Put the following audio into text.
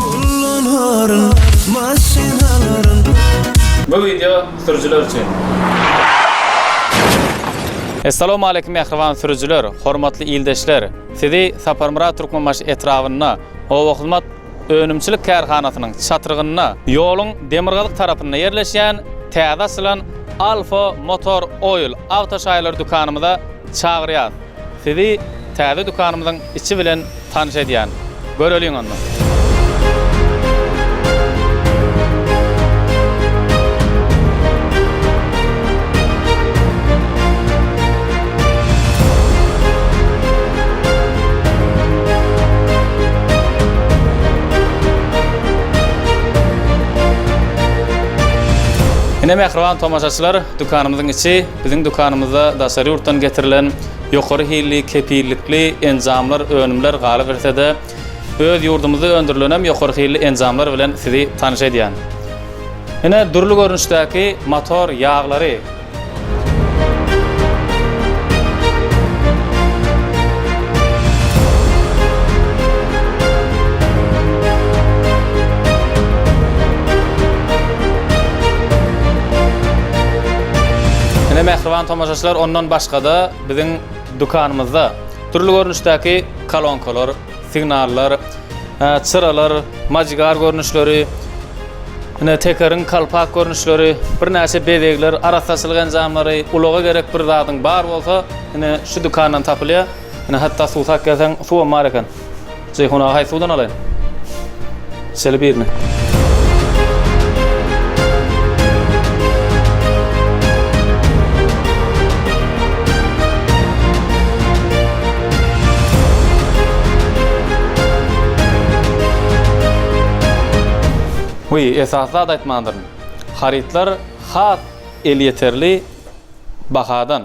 Kullanarım masinaların. Bu video sürücüler için. Assalamu alaykum mehriban sürücüler, hormatly ildeşler. Sizi Saparmura Türkmenbaşı etrafına, o hizmet önümçilik karhanasynyň çatyrgynyna, ýoluň demirgalyk tarapyna yerleşýän täze asylan Alfa Motor Oil awtoşaýlar dukanymyza çagyrýar. Sizi täze dukanymyzyň içi bilen tanyş edýän. Göreliň onda. Ine mehriban tomaşaçylar, dukanymyzyň içi, biziň dukanymyzda daşary ýurtdan getirilen ýokary hilli, kepillikli enzamlar, önümler galyp etsede, öz ýurdumyzda öndürilen hem ýokary hilli enzamlar bilen sizi tanyş edýän. Ine durly görünüşdäki motor ýaglary, Ine mehriban tomaşaçylar, ondan başga da biziň dukanymyzda turly görünüşdäki kolonkalar, signallar, çıralar, majigar görünüşleri, ine tekerin kalpak görünüşleri, bir näçe bedegler, arasaçylyk enzamlary, ulaga gerek bir zadyň bar bolsa, ine şu dukandan tapylýar. Ine hatda suw takýasaň, suw bar eken. Jeyhuna hay suwdan alaýyn. Şeýle birini. Esasda da aýtmandyr. Haritler has el yeterli bahadan